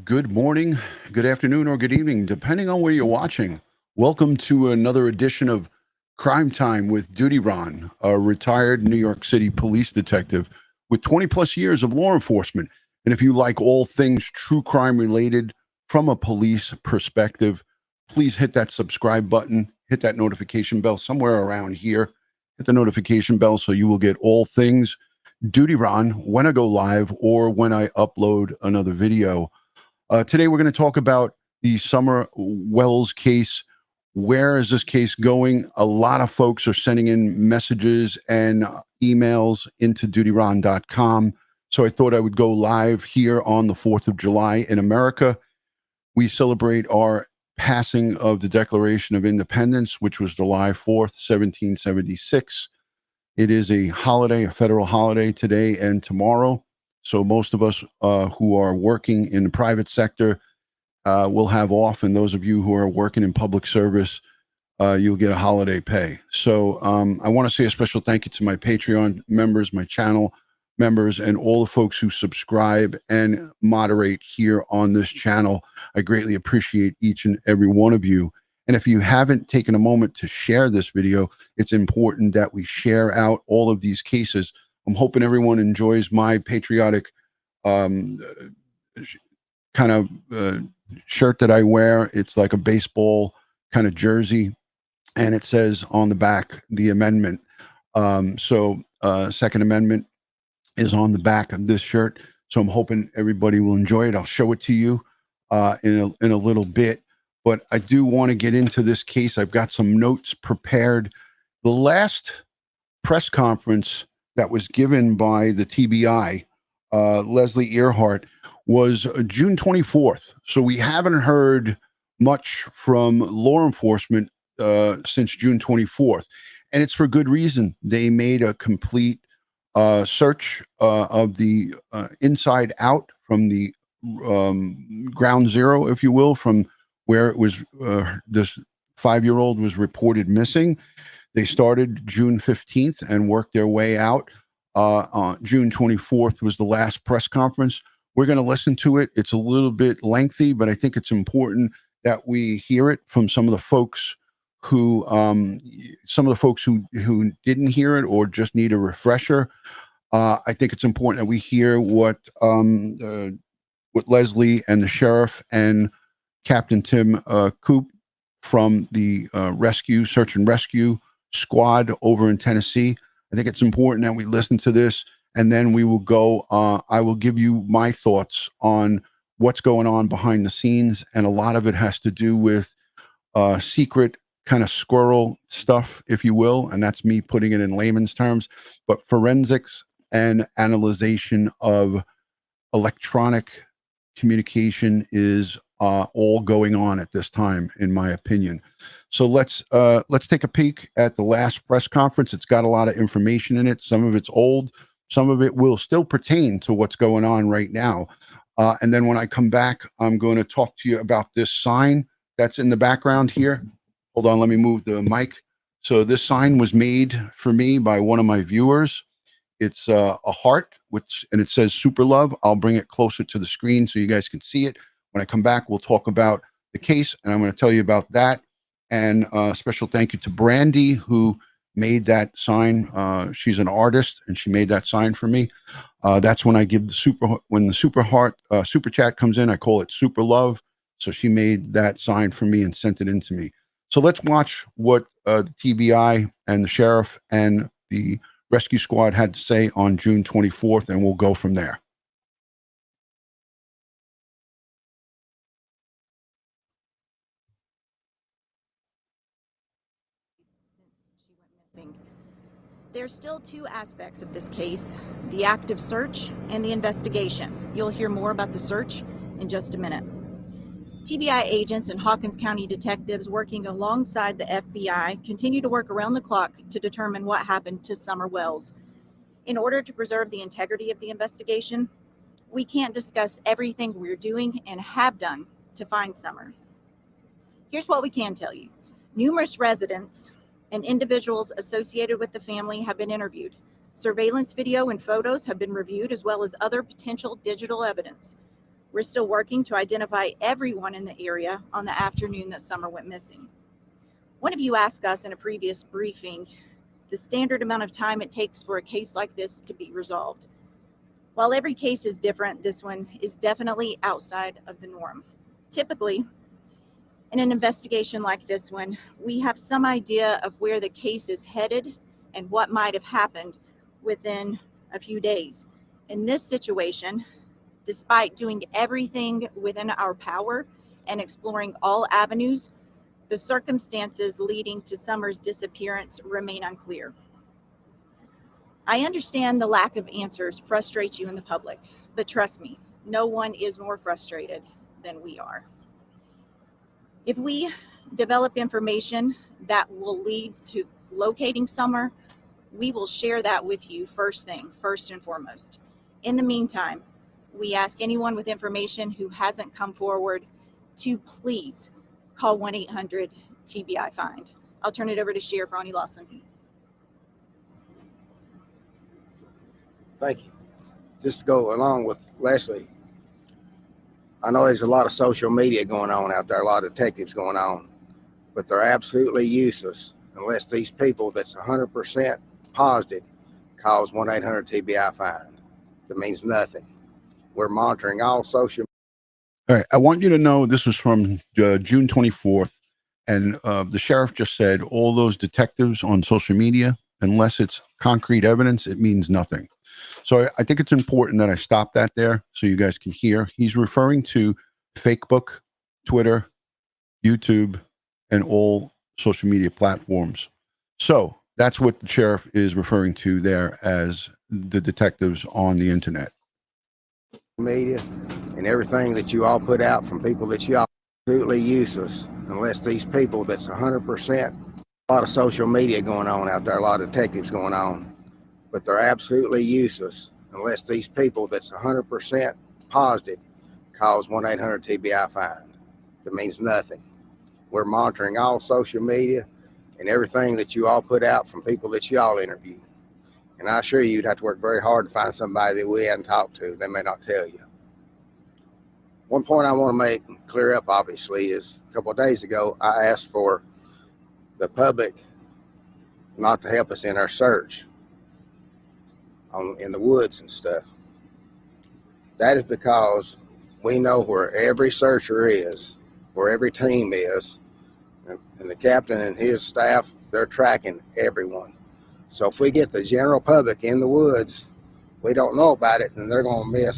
Good morning, good afternoon, or good evening, depending on where you're watching. Welcome to another edition of Crime Time with DutyRon, a retired New York City police detective with 20 plus years of law enforcement. And if you like all things true crime related from a police perspective, please hit that subscribe button, hit that notification bell somewhere around here. Hit the notification bell so you will get all things DutyRon when I go live or when I upload another video. Today, we're going to talk about the SummerWells case. Where is this case going? A lot of folks are sending in messages and emails into DutyRon.com. So I thought I would go live here on the 4th of July in America. We celebrate our passing of the Declaration of Independence, which was July 4th, 1776. It is a holiday, a federal holiday today and tomorrow. So most of us who are working in the private sector will have off, and those of you who are working in public service, you'll get a holiday pay. So I want to say a special thank you to my Patreon members, my channel members, and all the folks who subscribe and moderate here on this channel. I greatly appreciate each and every one of you. And if you haven't taken a moment to share this video, it's important that we share out all of these cases. I'm hoping everyone enjoys my patriotic kind of shirt that I wear. It's like a baseball kind of jersey, and it says on the back, the amendment. Second Amendment is on the back of this shirt. So I'm hoping everybody will enjoy it. I'll show it to you in a little bit. But I do want to get into this case. I've got some notes prepared. The last press conference that was given by the TBI, Leslie Earhart, was June 24th. So we haven't heard much from law enforcement since June 24th. And it's for good reason. They made a complete search of the inside out from the ground zero, if you will, from where it was this 5-year-old was reported missing. They started June 15th and worked their way out. On June 24th was the last press conference. We're going to listen to it. It's a little bit lengthy, but I think it's important that we hear it from some of the folks who didn't hear it or just need a refresher. I think it's important that we hear what Leslie and the sheriff and Captain Tim Coop from the search and rescue squad over in Tennessee. I think it's important that we listen to this, and then we will go. I will give you my thoughts on what's going on behind the scenes, and a lot of it has to do with secret kind of squirrel stuff, if you will, and that's me putting it in layman's terms, but forensics and analyzation of electronic communication is all going on at this time, in my opinion. So let's take a peek at the last press conference. It's got a lot of information in it. Some of it's old. Some of it will still pertain to what's going on right now. And then when I come back, I'm going to talk to you about this sign that's in the background here. Hold on, let me move the mic. So this sign was made for me by one of my viewers. It's a heart, and it says Super Love. I'll bring it closer to the screen so you guys can see it. When I come back, we'll talk about the case, and I'm going to tell you about that. And special thank you to Brandy, who made that sign. She's an artist, and she made that sign for me. That's when I give when the super chat comes in, I call it Super Love. So she made that sign for me and sent it in to me. So let's watch what the TBI and the sheriff and the rescue squad had to say on June 24th, and we'll go from there. There's still two aspects of this case, the active search and the investigation. You'll hear more about the search in just a minute. TBI agents and Hawkins County detectives working alongside the FBI continue to work around the clock to determine what happened to SummerWells. In order to preserve the integrity of the investigation, we can't discuss everything we're doing and have done to find Summer. Here's what we can tell you. Numerous residents and individuals associated with the family have been interviewed. Surveillance video and photos have been reviewed, as well as other potential digital evidence. We're still working to identify everyone in the area on the afternoon that Summer went missing. One of you asked us in a previous briefing the standard amount of time it takes for a case like this to be resolved. While every case is different, this one is definitely outside of the norm. Typically, in an investigation like this one, we have some idea of where the case is headed and what might have happened within a few days. In this situation, despite doing everything within our power and exploring all avenues, the circumstances leading to Summer's disappearance remain unclear. I understand the lack of answers frustrates you in the public, but trust me, no one is more frustrated than we are. If we develop information that will lead to locating Summer, we will share that with you first and foremost. In the meantime, we ask anyone with information who hasn't come forward to please call 1-800-TBI-FIND. I'll turn it over to Sheriff Ronnie Lawson. Thank you. Just to go along with Leslie, I know there's a lot of social media going on out there, a lot of detectives going on, but they're absolutely useless unless these people that's 100% positive calls 1-800-TBI-FIND. That means nothing. We're monitoring all social. All right. I want you to know this was from June 24th. And the sheriff just said all those detectives on social media, unless it's concrete evidence, it means nothing. So I think it's important that I stop that there so you guys can hear. He's referring to Facebook, Twitter, YouTube, and all social media platforms. So that's what the sheriff is referring to there as the detectives on the internet. Media and everything that you all put out from people that you all absolutely useless unless these people that's 100%. A lot of social media going on out there, a lot of detectives going on, but they're absolutely useless unless these people that's 100% positive calls 1-800-TBI-FIND. That means nothing. We're monitoring all social media and everything that you all put out from people that you all interview. And I assure you, you'd have to work very hard to find somebody that we hadn't talked to. They may not tell you. One point I want to make clear up, obviously, is a couple of days ago, I asked for the public not to help us in our search in the woods and stuff. That is because we know where every searcher is, where every team is, and the captain and his staff, they're tracking everyone. So if we get the general public in the woods, we don't know about it, and they're going to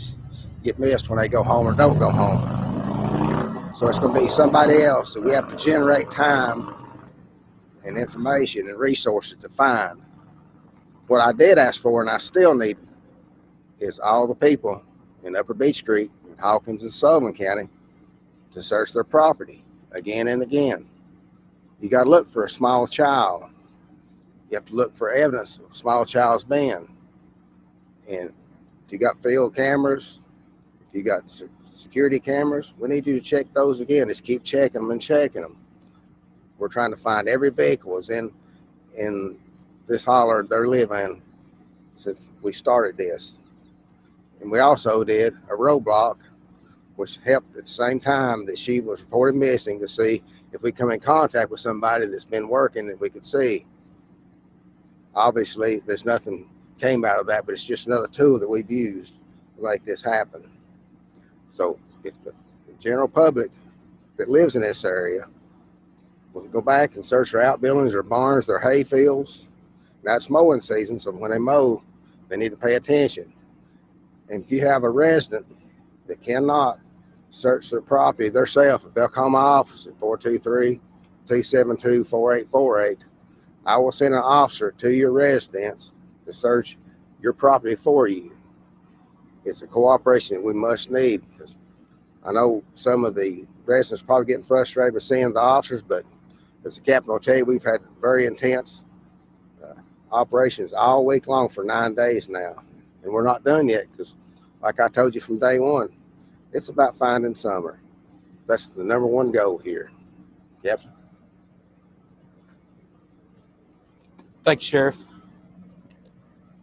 get missed when they go home or don't go home. So it's going to be somebody else. So we have to generate time and information and resources to find. What I did ask for, and I still need, is all the people in Upper Beach Creek, in Hawkins and Sullivan County, to search their property again and again. You got to look for a small child. You have to look for evidence of a small child's been. And if you got field cameras, if you got security cameras, we need you to check those again. Just keep checking them and checking them. We're trying to find every vehicle is in this holler they're living since we started this. And we also did a roadblock, which helped at the same time that she was reported missing, to see if we come in contact with somebody that's been working that we could see. Obviously, there's nothing came out of that, but it's just another tool that we've used to make this happen. So if the general public that lives in this area will go back and search their outbuildings, their barns, their hay fields. Now it's mowing season, so when they mow, they need to pay attention. And if you have a resident that cannot search their property themselves, if they'll call my office at 423-272-4848, I will send an officer to your residence to search your property for you. It's a cooperation that we must need, because I know some of the residents probably getting frustrated with seeing the officers, but as the captain will tell you, we've had very intense operations all week long for 9 days now. And we're not done yet, because like I told you from day one, it's about finding Summer. That's the number one goal here. Captain. Thank you, Sheriff.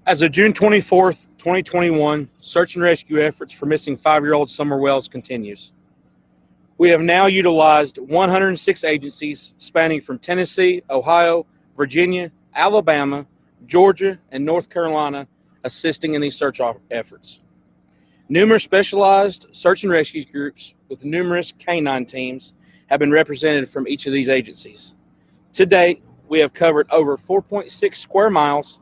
As of June 24th, 2021, search and rescue efforts for missing 5-year-old SummerWells continues. We have now utilized 106 agencies spanning from Tennessee, Ohio, Virginia, Alabama, Georgia, and North Carolina assisting in these search efforts. Numerous specialized search and rescue groups with numerous canine teams have been represented from each of these agencies. To date, we have covered over 4.6 square miles,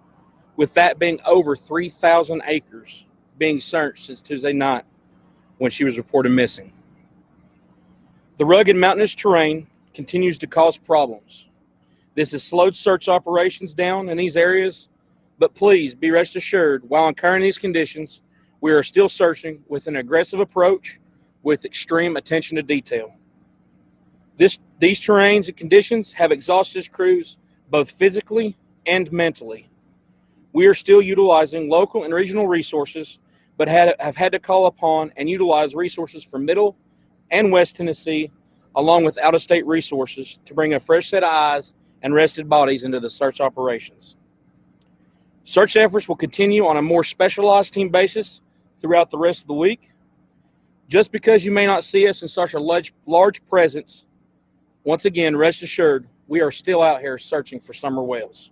with that being over 3,000 acres being searched since Tuesday night when she was reported missing. The rugged mountainous terrain continues to cause problems. This has slowed search operations down in these areas, but please be rest assured, while incurring these conditions, we are still searching with an aggressive approach with extreme attention to detail. These terrains and conditions have exhausted crews both physically and mentally. We are still utilizing local and regional resources, but have had to call upon and utilize resources from Middle and West Tennessee, along with out-of-state resources to bring a fresh set of eyes and rested bodies into the search operations. Search efforts will continue on a more specialized team basis throughout the rest of the week. Just because you may not see us in such a large presence, once again, rest assured, we are still out here searching for SummerWells.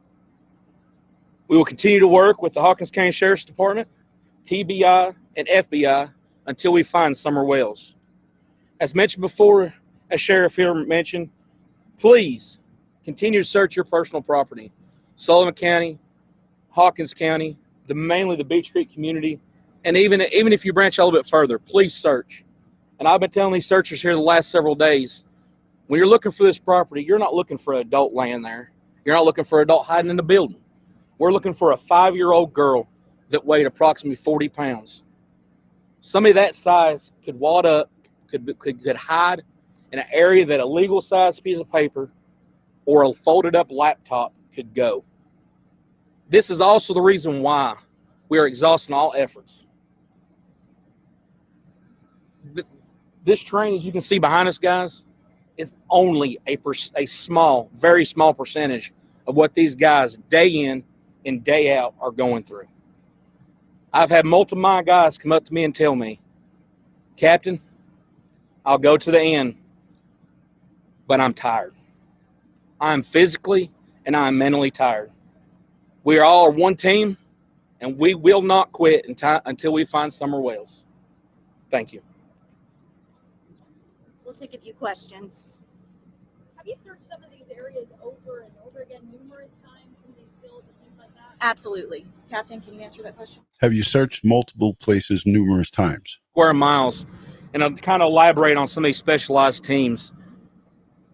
We will continue to work with the Hawkins County Sheriff's Department, TBI, and FBI until we find SummerWells. As mentioned before, as Sheriff here mentioned, please continue to search your personal property. Sullivan County, Hawkins County, mainly the Beach Creek community, and even if you branch a little bit further, please search. And I've been telling these searchers here the last several days, when you're looking for this property, you're not looking for an adult laying there. You're not looking for an adult hiding in the building. We're looking for a 5-year-old girl that weighed approximately 40 pounds. Somebody that size could wad up, could hide in an area that a legal size piece of paper or a folded up laptop could go. This is also the reason why we are exhausting all efforts. This train, as you can see behind us, guys, is only a small, very small percentage of what these guys day in and day out are going through. I've had multiple of my guys come up to me and tell me, Captain, I'll go to the end, but I'm tired. I'm physically and I'm mentally tired. We are all one team, and we will not quit until we find SummerWells. Thank you. We'll take a few questions. Have you searched some of these areas over and over again numerous times, some of these fields and things like that? Absolutely. Captain, can you answer that question? Have you searched multiple places numerous times? Square miles, and I'll kind of elaborate on some of these specialized teams.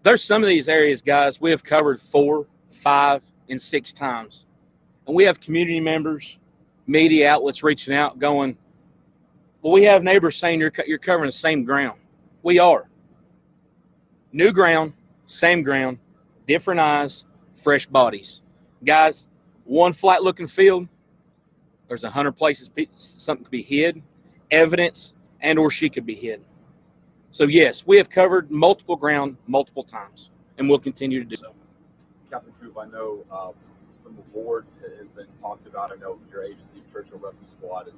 There's some of these areas, guys, we have covered 4, 5, and 6 times. And we have community members, media outlets reaching out going, well, we have neighbors saying you're covering the same ground. We are. New ground, same ground, different eyes, fresh bodies. Guys, one flat looking field, there's 100 places something could be hid, evidence, and or she could be hid. So yes, we have covered multiple ground multiple times, and we'll continue to do so. Captain Coop, I know some award has been talked about. I know your agency, Churchill Rescue Squad, is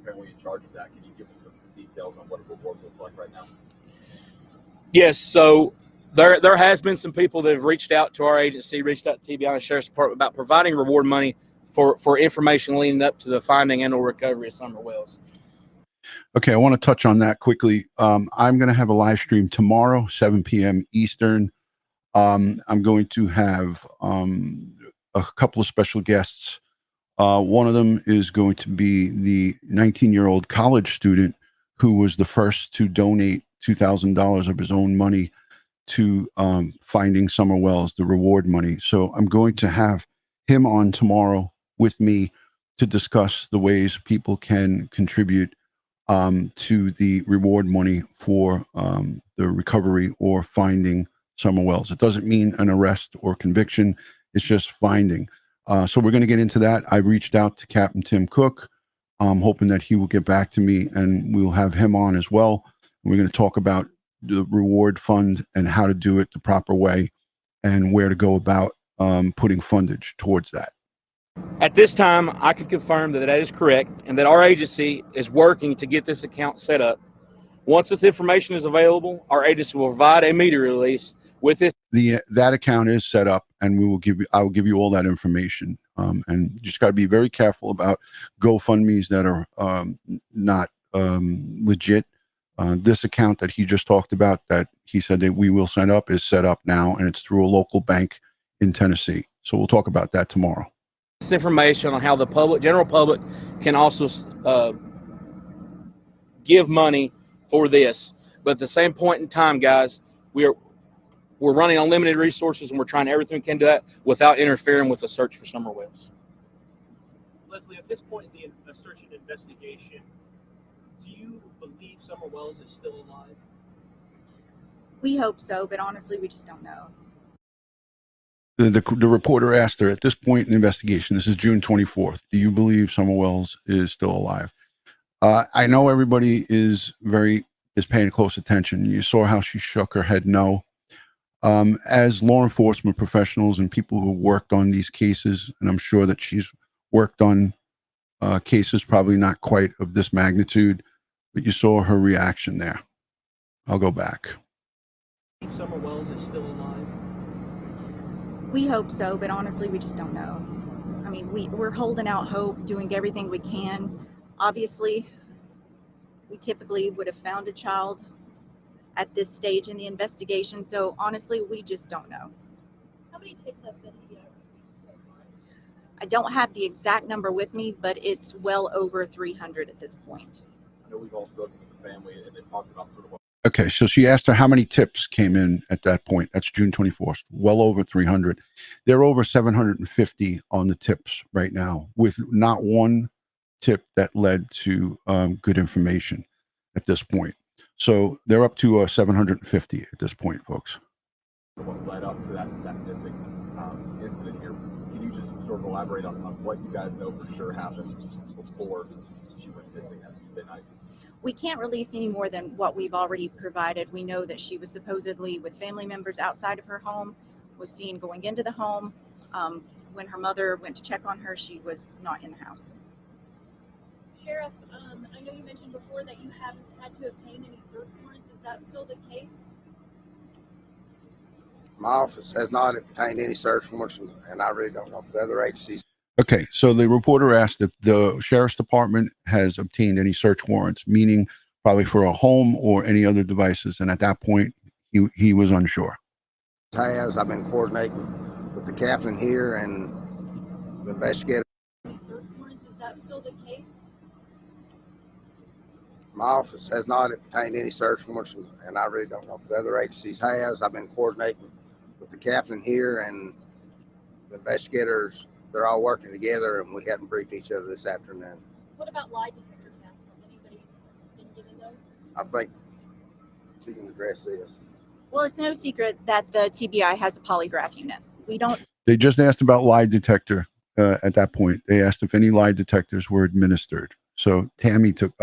apparently in charge of that. Can you give us some details on what a reward looks like right now? Yes, so there has been some people that have reached out to our agency, reached out to TBI and Sheriff's Department about providing reward money for information leading up to the finding and or recovery of SummerWells. Okay, I want to touch on that quickly. I'm going to have a live stream tomorrow, 7 p.m. Eastern. I'm going to have a couple of special guests. One of them is going to be the 19-year-old college student who was the first to donate $2,000 of his own money to finding SummerWells, the reward money. So I'm going to have him on tomorrow with me to discuss the ways people can contribute to the reward money for the recovery or finding SummerWells. It doesn't mean an arrest or conviction. It's just finding. So we're going to get into that. I reached out to Captain Tim Cook. I'm hoping that he will get back to me, and we'll have him on as well. We're going to talk about the reward fund and how to do it the proper way and where to go about putting fundage towards that. At this time, I can confirm that that is correct and that our agency is working to get this account set up. Once this information is available, our agency will provide a media release with this. That account is set up, and I will give you all that information. And you just got to be very careful about GoFundMe's that are not legit. This account that he just talked about, that he said that we will set up, is set up now, and it's through a local bank in Tennessee. So we'll talk about that tomorrow. This information on how the general public, can also give money for this. But at the same point in time, guys, we're running on limited resources, and we're trying everything we can do that without interfering with the search for SummerWells. Leslie, at this point in the search and investigation, do you believe SummerWells is still alive? We hope so, but honestly, we just don't know. The reporter asked her, at this point in the investigation, this is June 24th, do you believe SummerWells is still alive? I know everybody is paying close attention. You saw how she shook her head no. As law enforcement professionals and people who worked on these cases, and I'm sure that she's worked on cases probably not quite of this magnitude, but you saw her reaction there. I'll go back. SummerWells is still alive? We hope so, but honestly, we just don't know. I mean, we're holding out hope, doing everything we can. Obviously, we typically would have found a child at this stage in the investigation, so honestly, we just don't know. How many tips has the TBI received so far? I don't have the exact number with me, but it's well over 300 at this point. I know we've all spoken with the family and they've talked about sort of what. Okay, so she asked her how many tips came in at that point. That's June 24th, well over 300. There are over 750 on the tips right now, with not one tip that led to good information at this point. So they're up to 750 at this point, folks. What led up to that missing incident here? Can you just sort of elaborate on what you guys know for sure happened before she went missing that Tuesday night? We can't release any more than what we've already provided. We know that she was supposedly with family members outside of her home, was seen going into the home. When her mother went to check on her, she was not in the house. Sheriff, I know you mentioned before that you haven't had to obtain any search warrants. Is that still the case? My office has not obtained any search warrants, and I really don't know if the other agencies. Okay, so the reporter asked if the sheriff's department has obtained any search warrants, meaning probably for a home or any other devices. And at that point, he was unsure. I've been coordinating with the captain here and the investigator. Any search warrants? Is that still the case? My office has not obtained any search warrants, and I really don't know if the other agencies has. I've been coordinating with the captain here and the investigators. They're all working together, and we hadn't briefed each other this afternoon. What about lie detector tests? Has anybody been given those? I think she can address this. Well, it's no secret that the TBI has a polygraph unit. They just asked about lie detector at that point. They asked if any lie detectors were administered. So Tammy took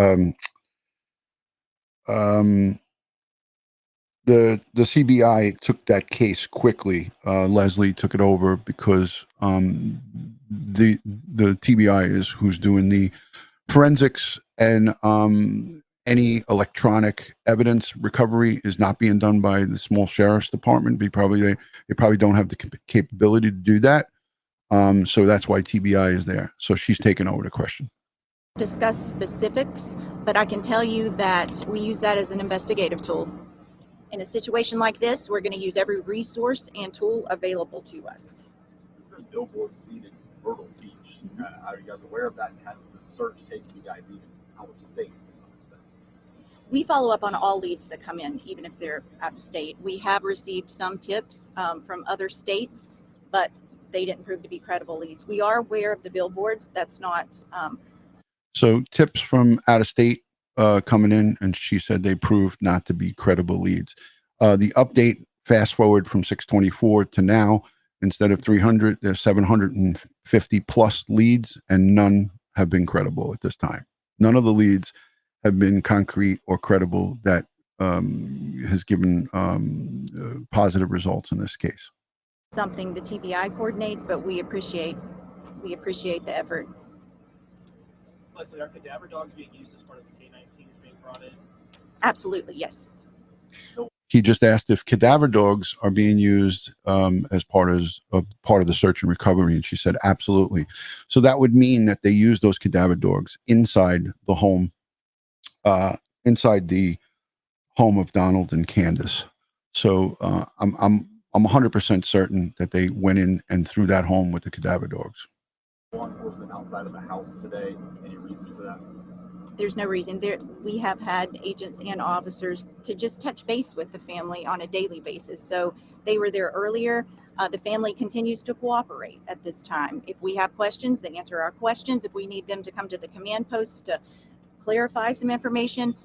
the CBI took that case quickly. Leslie took it over because the TBI is who's doing the forensics, and any electronic evidence recovery is not being done by the small sheriff's department. They probably don't have the capability to do that. So that's why TBI is there. So she's taken over the question. Discuss specifics, but I can tell you that we use that as an investigative tool. In a situation like this, we're going to use every resource and tool available to us. There's billboards seen in Myrtle Beach. Are you guys aware of that? And has the search taken you guys even out of state to some extent? We follow up on all leads that come in, even if they're out of state. We have received some tips from other states, but they didn't prove to be credible leads. We are aware of the billboards. That's not... So tips from out of state coming in, and she said they proved not to be credible leads. The update, fast forward from 624 to now, instead of 300, there's 750 plus leads, and none have been credible at this time. None of the leads have been concrete or credible that has given positive results in this case. Something the TBI coordinates, but we appreciate We appreciate the effort. Leslie, are cadaver dogs being used as part of the K-9 teams being brought in? Absolutely, yes. He just asked if cadaver dogs are being used as part of the search and recovery, and she said absolutely. So that would mean that they use those cadaver dogs inside the home, inside the home of Donald and Candace. So I'm 100% certain that they went in and threw that home with the cadaver dogs. Law enforcement outside of the house today. Any reason for that? There's no reason. We have had agents and officers to just touch base with the family on a daily basis. So they were there earlier. The family continues to cooperate at this time. If we have questions, they answer our questions. If we need them to come to the command post to clarify some information,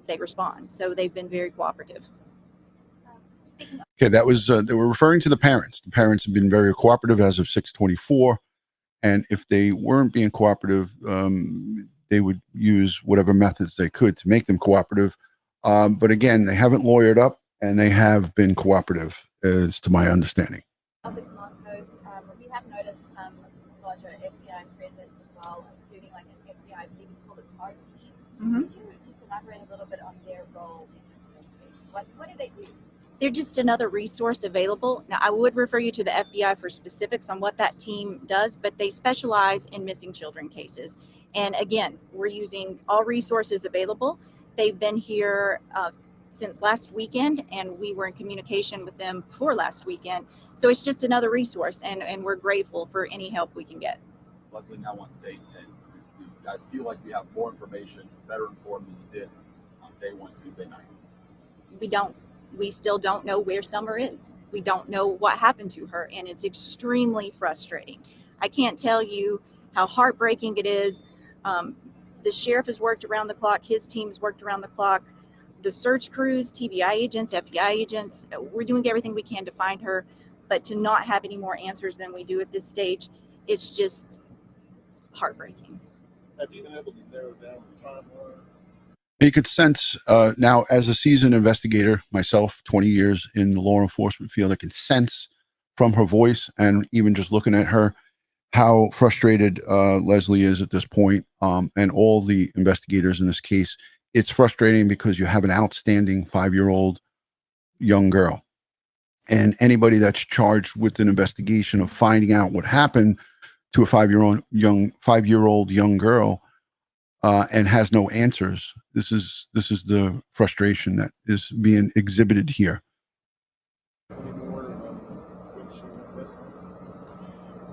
they respond. So they've been very cooperative. Okay, that was they were referring to the parents. The parents have been very cooperative as of 6/24, and if they weren't being cooperative, they would use whatever methods they could to make them cooperative. But again, they haven't lawyered up, and they have been cooperative, as to my understanding. On the command post, we have noticed some larger FBI presence as well, including like an FBI, I believe it's called a card team. Could you just elaborate a little bit on their role in this investigation? What do they do? They're just another resource available. Now, I would refer you to the FBI for specifics on what that team does, but they specialize in missing children cases. And again, we're using all resources available. They've been here since last weekend, and we were in communication with them before last weekend. So it's just another resource, and we're grateful for any help we can get. Leslie, now on day 10, do you guys feel like you have more information, better informed than you did on day 1, Tuesday night? We still don't know where Summer is. We don't know what happened to her, and it's extremely frustrating. I can't tell you how heartbreaking it is. The sheriff has worked around the clock. His team's worked around the clock. The search crews, TBI agents, FBI agents, we're doing everything we can to find her, but to not have any more answers than we do at this stage, it's just heartbreaking. Have you been able to narrow down the timeline? You could sense now, as a seasoned investigator myself, 20 years in the law enforcement field, I can sense from her voice and even just looking at her how frustrated Leslie is at this point, and all the investigators in this case. It's frustrating because you have an outstanding 5-year-old young girl, and anybody that's charged with an investigation of finding out what happened to a 5-year-old young girl and has no answers. This is the frustration that is being exhibited here.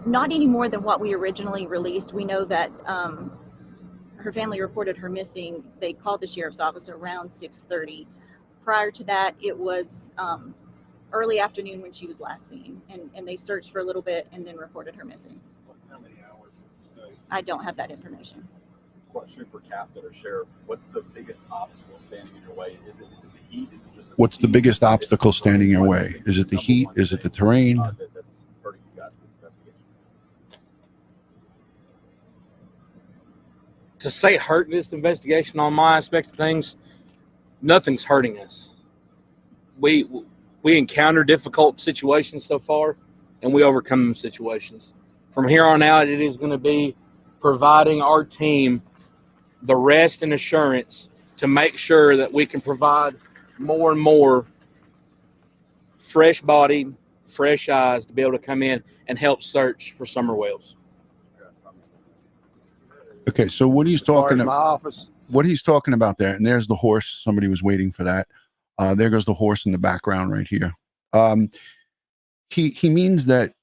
Not any more than what we originally released. We know that her family reported her missing. They called the sheriff's office around 6:30. Prior to that, it was early afternoon when she was last seen, and they searched for a little bit and then reported her missing. How many hours would you say? I don't have that information. Question for Captain or Sheriff: what's the biggest obstacle standing in your way? Is it the heat? Is it just What's the biggest obstacle standing in your way? Is it the heat? Is it the terrain? That's hurting you guys in this investigation? To say hurting this investigation on my aspect of things, nothing's hurting us. We encounter difficult situations so far, and we overcome them situations. From here on out, it is going to be providing our team the rest and assurance to make sure that we can provide more and more fresh bodied, fresh eyes to be able to come in and help search for SummerWells. Okay, so what he's As far talking as my about, office, what he's talking about there, and there's the horse. Somebody was waiting for that. There goes the horse in the background right here. He means that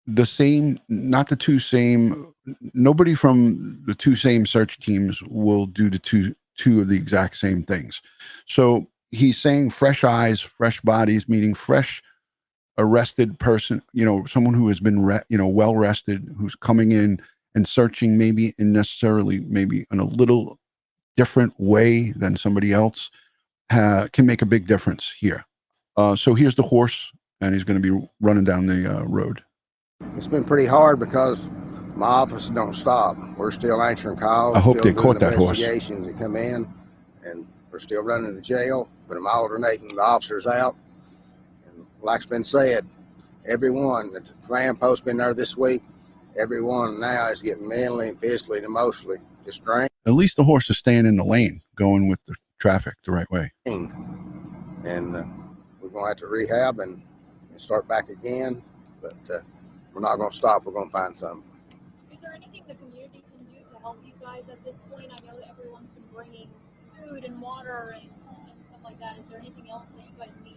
the same, not the two same. Nobody from the two same search teams will do the two of the exact same things. So he's saying fresh eyes, fresh bodies, meaning fresh arrested person. You know, someone who has been well rested, who's coming in and searching maybe in a little different way than somebody else can make a big difference here. So here's the horse, and he's going to be running down the road. it's been pretty hard because my office don't stop. We're still answering calls. I hope still they doing caught that horse. investigations that come in, and we're still running the jail, but I'm alternating the officers out. And like's been said, everyone, the command post been there this week. everyone now is getting mentally and physically and emotionally just drained. At least the horse is staying in the lane, going with the traffic the right way. And we're going to have to rehab and start back again, but we're not going to stop. We're going to find something. Is there anything the community can do to help you guys at this point? I know that everyone's been bringing food and water and stuff like that. Is there anything else that you guys need?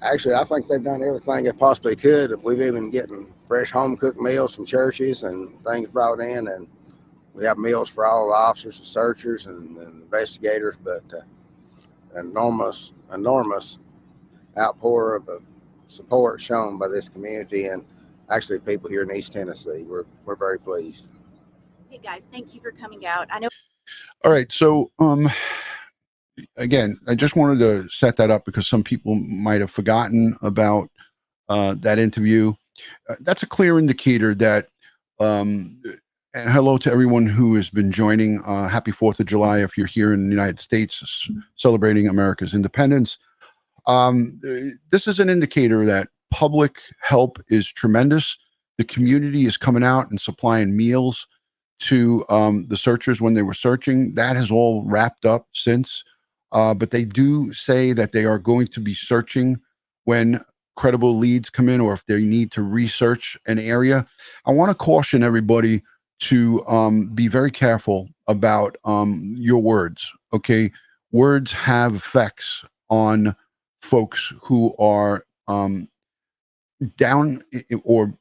Actually, I think they've done everything they possibly could. We've even getting fresh home-cooked meals from churches and things brought in, and we have meals for all the officers and searchers and investigators, but enormous outpour of support shown by this community and actually people here in East Tennessee. We're very pleased. Hey guys, thank you for coming out. I know. All right. So, again, I just wanted to set that up because some people might have forgotten about that interview. That's a clear indicator that, and hello to everyone who has been joining. Happy 4th of July if you're here in the United States celebrating America's independence. This is an indicator that public help is tremendous. The community is coming out and supplying meals to the searchers when they were searching. That has all wrapped up since. But they do say that they are going to be searching when credible leads come in or if they need to research an area. I want to caution everybody to be very careful about your words. Okay. Words have effects on folks who are down or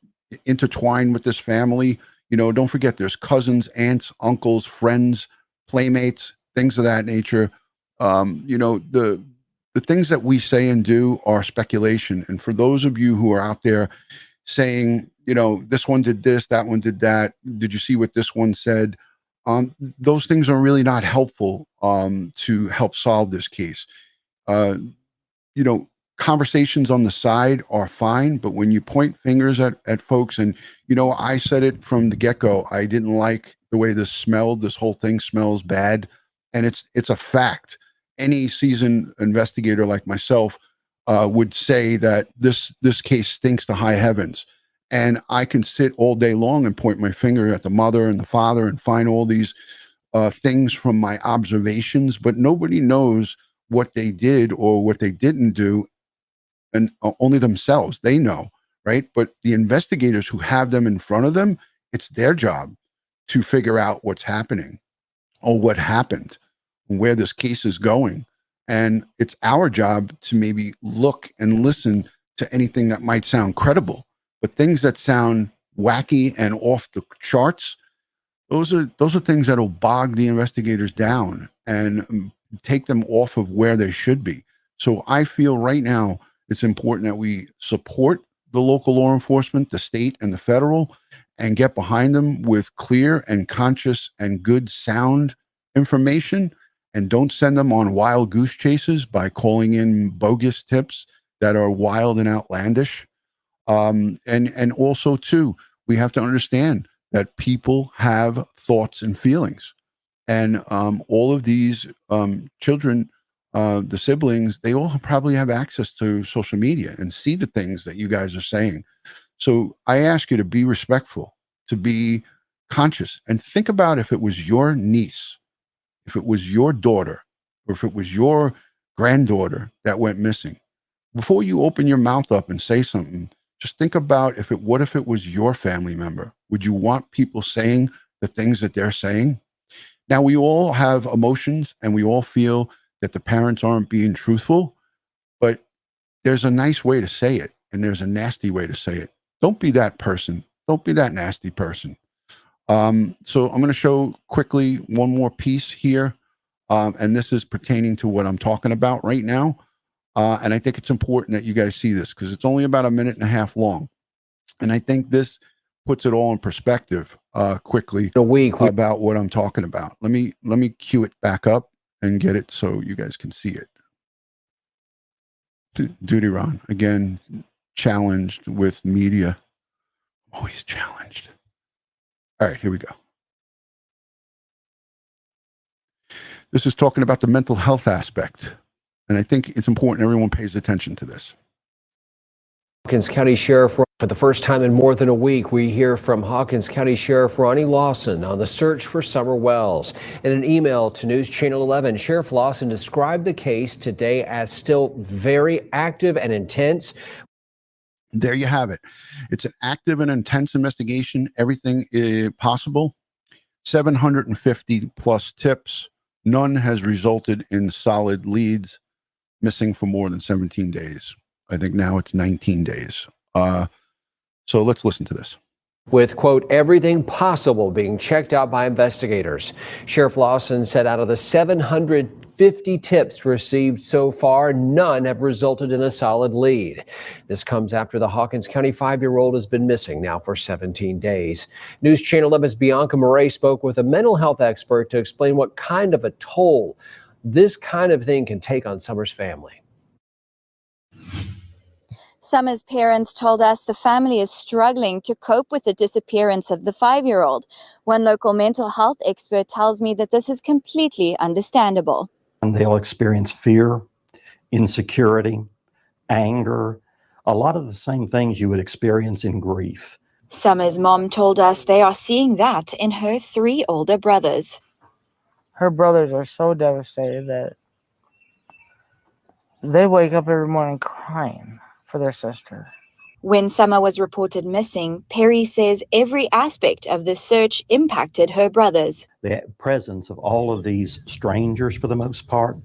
intertwined with this family. You know, don't forget there's cousins, aunts, uncles, friends, playmates, things of that nature. You know, the things that we say and do are speculation. And for those of you who are out there saying, you know, this one did this, that one did that, did you see what this one said? Those things are really not helpful to help solve this case. You know, conversations on the side are fine, but when you point fingers at folks, and, you know, I said it from the get-go, I didn't like the way this smelled. This whole thing smells bad. And it's a fact. Any seasoned investigator like myself would say that this case stinks to high heavens. And I can sit all day long and point my finger at the mother and the father and find all these things from my observations, but nobody knows what they did or what they didn't do, and only themselves. They know, right? But the investigators who have them in front of them, it's their job to figure out what's happening or what happened, where this case is going. And it's our job to maybe look and listen to anything that might sound credible, but things that sound wacky and off the charts, those are things that'll bog the investigators down and take them off of where they should be. So I feel right now it's important that we support the local law enforcement, the state and the federal, and get behind them with clear and conscious and good sound information, and don't send them on wild goose chases by calling in bogus tips that are wild and outlandish. And also too, we have to understand that people have thoughts and feelings, and all of these children, the siblings, they all probably have access to social media and see the things that you guys are saying. So I ask you to be respectful, to be conscious, and think about if it was your niece, if it was your daughter, or if it was your granddaughter that went missing. Before you open your mouth up and say something, just think about what if it was your family member? Would you want people saying the things that they're saying? Now, we all have emotions and we all feel that the parents aren't being truthful, but there's a nice way to say it and there's a nasty way to say it. Don't be that person. Don't be that nasty person. So I'm going to show quickly one more piece here. And this is pertaining to what I'm talking about right now. And I think it's important that you guys see this because it's only about 1.5 minutes long. And I think this puts it all in perspective quickly about what I'm talking about. Let me cue it back up and get it so you guys can see it. DutyRon, again, challenged with media. Always challenged. All right, here we go. This is talking about the mental health aspect. And I think it's important everyone pays attention to this. Hawkins County Sheriff For the first time in more than a week, we hear from Hawkins County Sheriff Ronnie Lawson on the search for SummerWells. In an email to News Channel 11, Sheriff Lawson described the case today as still very active and intense. There you have it. It's an active and intense investigation. Everything is possible. 750 plus tips. None has resulted in solid leads. Missing for more than 17 days. I think now it's 19 days. So let's listen to this. With, quote, everything possible being checked out by investigators. Sheriff Lawson said out of the 750 tips received so far, none have resulted in a solid lead. This comes after the Hawkins County 5-year-old has been missing now for 17 days. News Channel 11's Bianca Murray spoke with a mental health expert to explain what kind of a toll this kind of thing can take on Summer's family. Summer's parents told us the family is struggling to cope with the disappearance of the 5-year-old. One local mental health expert tells me that this is completely understandable. And they'll experience fear, insecurity, anger, a lot of the same things you would experience in grief. Summer's mom told us they are seeing that in her 3 older brothers. Her brothers are so devastated that they wake up every morning crying for their sister. When Summer was reported missing, Perry says every aspect of the search impacted her brothers. The presence of all of these strangers for the most part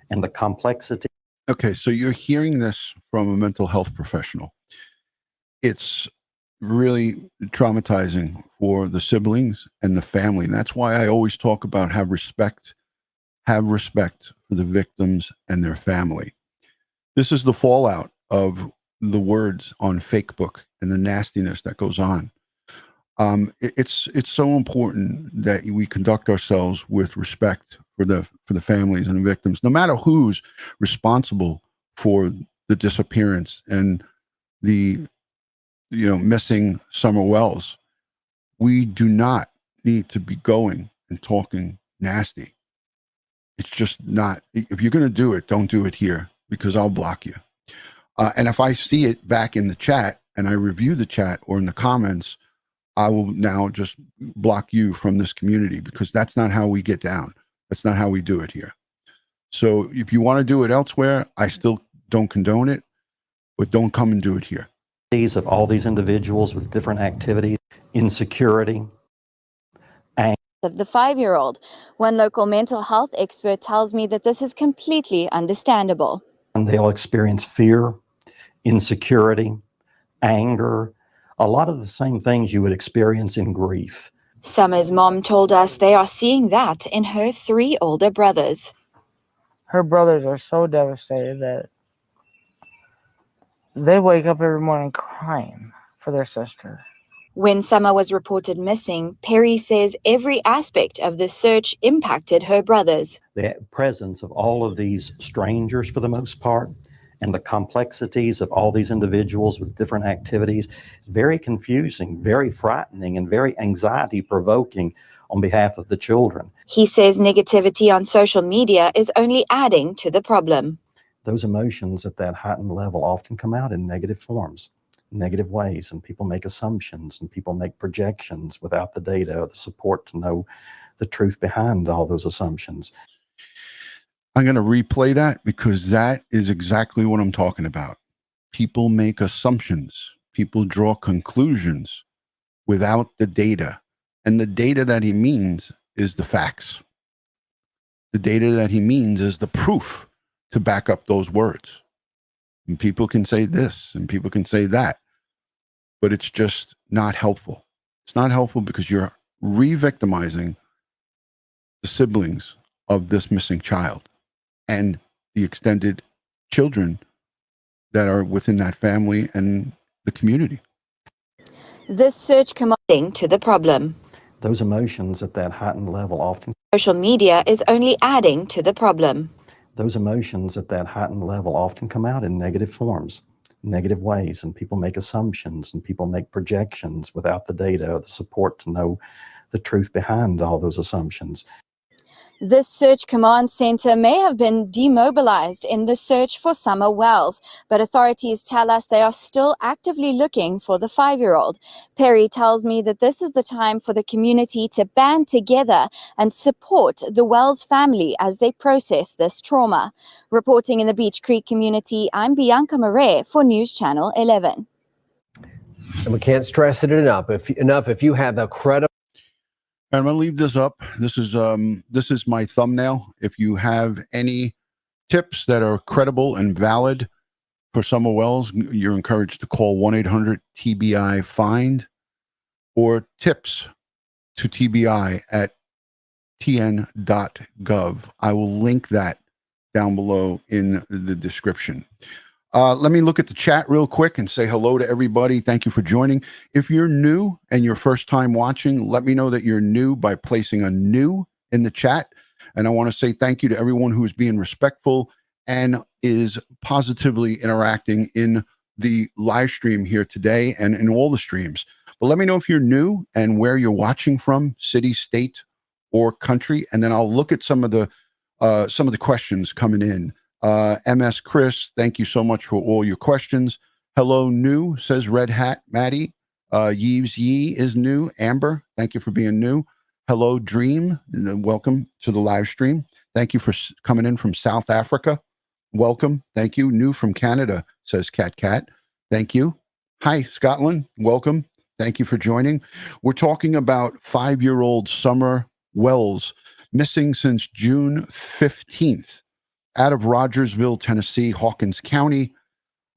and the complexity. Okay, so you're hearing this from a mental health professional. It's really traumatizing for the siblings and the family. And that's why I always talk about have respect for the victims and their family. This is the fallout of the words on Facebook and the nastiness that goes on. It's so important that we conduct ourselves with respect for the families and the victims, no matter who's responsible for the disappearance and the missing SummerWells. We do not need to be going and talking nasty. It's just not. If you're going to do it, don't do it here, because I'll block you. And if I see it back in the chat and I review the chat or in the comments, I will now just block you from this community, because that's not how we get down. That's not how we do it here. So if you want to do it elsewhere, I still don't condone it, but don't come and do it here. Of all these individuals with different activities, insecurity, anger. Of the 5-year-old, one local mental health expert tells me that this is completely understandable. And they'll experience fear, insecurity, anger, a lot of the same things you would experience in grief. Summer's mom told us they are seeing that in her 3 older brothers. Her brothers are so devastated that they wake up every morning crying for their sister. When Summer was reported missing, Perry says every aspect of the search impacted her brothers. The presence of all of these strangers for the most part and the complexities of all these individuals with different activities is very confusing, very frightening, and very anxiety provoking on behalf of the children. He says negativity on social media is only adding to the problem. Those emotions at that heightened level often come out in negative forms, negative ways, and people make assumptions and people make projections without the data or the support to know the truth behind all those assumptions. I'm going to replay that, because that is exactly what I'm talking about. People make assumptions. People draw conclusions without the data. And the data that he means is the facts. The data that he means is the proof to back up those words. And people can say this and people can say that, but it's just not helpful. It's not helpful because you're re-victimizing the siblings of this missing child and the extended children that are within that family and the community. This search adding to the problem. Those emotions at that heightened level often. Social media is only adding to the problem. Those emotions at that heightened level often come out in negative forms, negative ways, and people make assumptions and people make projections without the data or the support to know the truth behind all those assumptions. This search command center may have been demobilized in the search for SummerWells, but authorities tell us they are still actively looking for the 5-year-old. Perry tells me that this is the time for the community to band together and support the Wells family as they process this trauma. Reporting in the Beach Creek community, I'm Bianca Murray for News Channel 11. And we can't stress it enough. If you have the credible. I'm going to leave this up. This is my thumbnail. If you have any tips that are credible and valid for SummerWells, you're encouraged to call 1-800-TBI-FIND or tips to TBI at tn.gov. I will link that down below in the description. Let me look at the chat real quick and say hello to everybody. Thank you for joining. If you're new and your first time watching, let me know that you're new by placing a new in the chat. And I want to say thank you to everyone who is being respectful and is positively interacting in the live stream here today and in all the streams. But let me know if you're new and where you're watching from, city, state, or country. And then I'll look at some of the questions coming in. MS Chris, thank you so much for all your questions. Hello, new, says Red Hat Maddie. Yeeves Yee is new. Amber, thank you for being new. Hello, Dream, welcome to the live stream. Thank you for coming in from South Africa. Welcome. Thank you. New from Canada, says Cat. Thank you. Hi, Scotland. Welcome. Thank you for joining. We're talking about 5-year-old Summer Wells, missing since June 15th. Out of Rogersville, Tennessee, Hawkins County.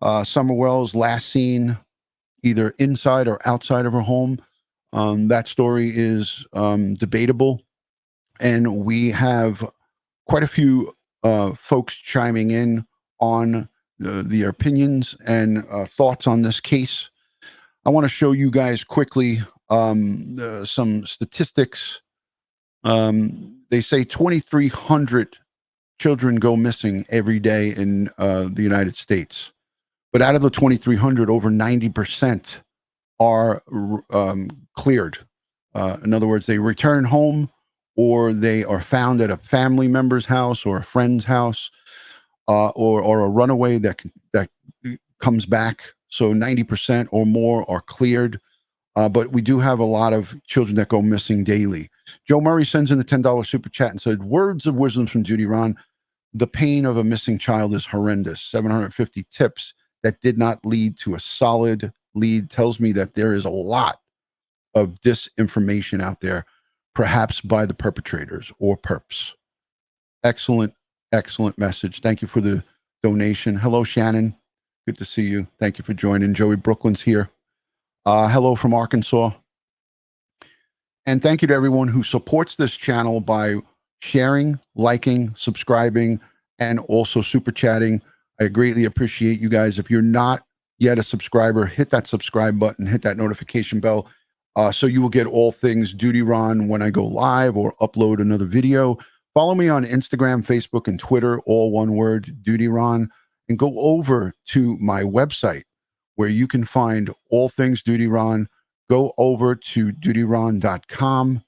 SummerWells last seen either inside or outside of her home. That story is debatable. And we have quite a few folks chiming in on the opinions and thoughts on this case. I want to show you guys quickly some statistics. They say 2,300 children go missing every day in the United States. But out of the 2,300, over 90% are cleared. In other words, they return home or they are found at a family member's house or a friend's house or a runaway that comes back. So 90% or more are cleared. But we do have a lot of children that go missing daily. Joe Murray sends in the $10 super chat and said, words of wisdom from DutyRon. The pain of a missing child is horrendous. 750 tips that did not lead to a solid lead tells me that there is a lot of disinformation out there, perhaps by the perpetrators or perps. Excellent, excellent message. Thank you for the donation. Hello, Shannon. Good to see you. Thank you for joining. Joey Brooklyn's here. Hello from Arkansas. And thank you to everyone who supports this channel by sharing, liking, subscribing, and also super chatting. I greatly appreciate you guys. If you're not yet a subscriber, hit that subscribe button, hit that notification bell, so you will get all things DutyRon when I go live or upload another video. Follow me on Instagram, Facebook, and Twitter, all one word, DutyRon, and go over to my website where you can find all things DutyRon. Go over to DutyRon.com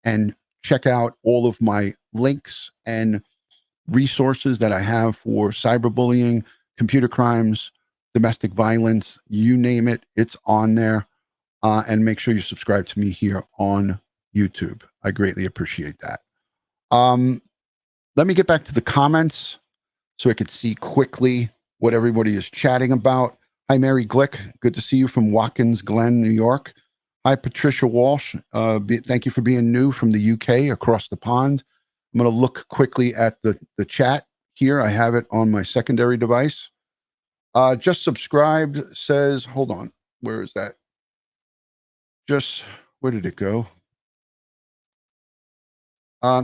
and check out all of my links and resources that I have for cyberbullying, computer crimes, domestic violence, you name it, it's on there. And make sure you subscribe to me here on YouTube. I greatly appreciate that. Let me get back to the comments so I could see quickly what everybody is chatting about. Hi, Mary Glick. Good to see you from Watkins Glen, New York. Hi, Patricia Walsh. Thank you for being new from the UK across the pond. I'm going to look quickly at the chat here. I have it on my secondary device. Just subscribed says, hold on. Where is that? Where did it go?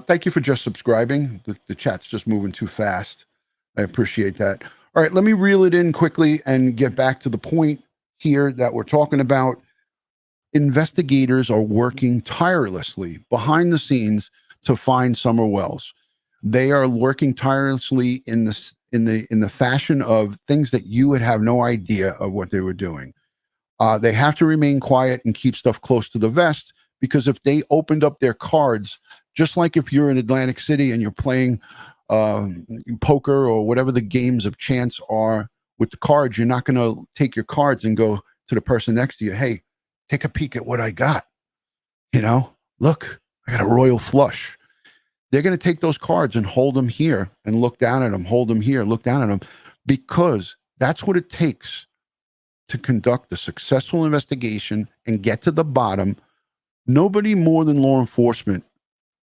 Thank you for just subscribing. The chat's just moving too fast. I appreciate that. All right, let me reel it in quickly and get back to the point here that we're talking about. Investigators are working tirelessly behind the scenes to find SummerWells. They are working tirelessly in the fashion of things that you would have no idea of what they were doing. They have to remain quiet and keep stuff close to the vest, because if they opened up their cards Just like if you're in Atlantic City and you're playing poker or whatever the games of chance are with the cards, you're not going to take your cards and go to the person next to you, hey, take a peek at what I got. You know, look, I got a royal flush. They're going to take those cards and hold them here and look down at them, hold them here, look down at them, because that's what it takes to conduct a successful investigation and get to the bottom. Nobody more than law enforcement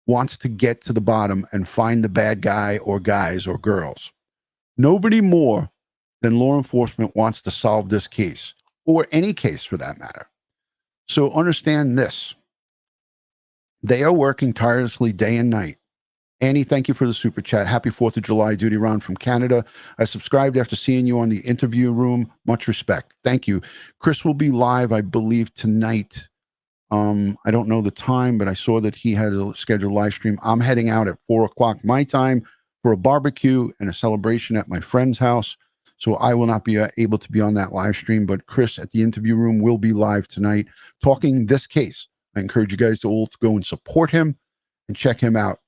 wants to get to the bottom and find the bad guy or guys or girls. Nobody more than law enforcement wants to solve this case, or any case for that matter. So understand this. They are working tirelessly day and night. Annie, thank you for the super chat. Happy 4th of July, DutyRon from Canada. I subscribed after seeing you on the interview room. Much respect. Thank you. Chris will be live, I believe, tonight. I don't know the time, but I saw that he had a scheduled live stream. I'm heading out at 4 o'clock my time for a barbecue and a celebration at my friend's house. So I will not be able to be on that live stream, but Chris at the interview room will be live tonight talking this case. I encourage you guys to all to go and support him and check him out.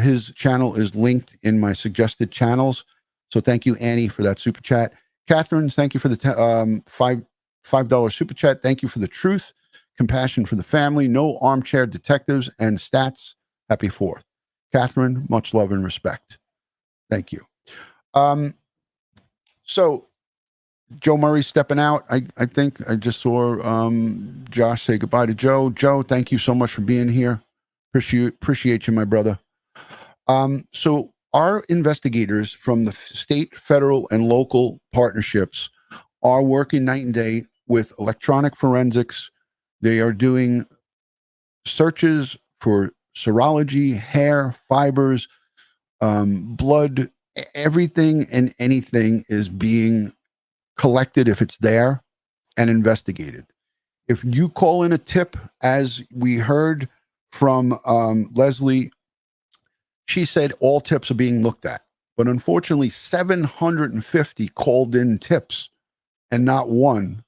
His channel is linked in my suggested channels. So thank you, Annie, for that super chat. Catherine, thank you for the $5 super chat. Thank you for the truth, compassion for the family, no armchair detectives, and stats. Happy 4th. Catherine, much love and respect. Thank you. So Joe Murray stepping out. I think I just saw Josh say goodbye to Joe. Joe, thank you so much for being here. Appreciate you, my brother. So our investigators from the state, federal, and local partnerships are working night and day with electronic forensics. They are doing searches for serology, hair, fibers, blood, everything and anything is being collected if it's there and investigated. If you call in a tip, as we heard from Leslie, she said all tips are being looked at. But unfortunately, 750 called in tips and not one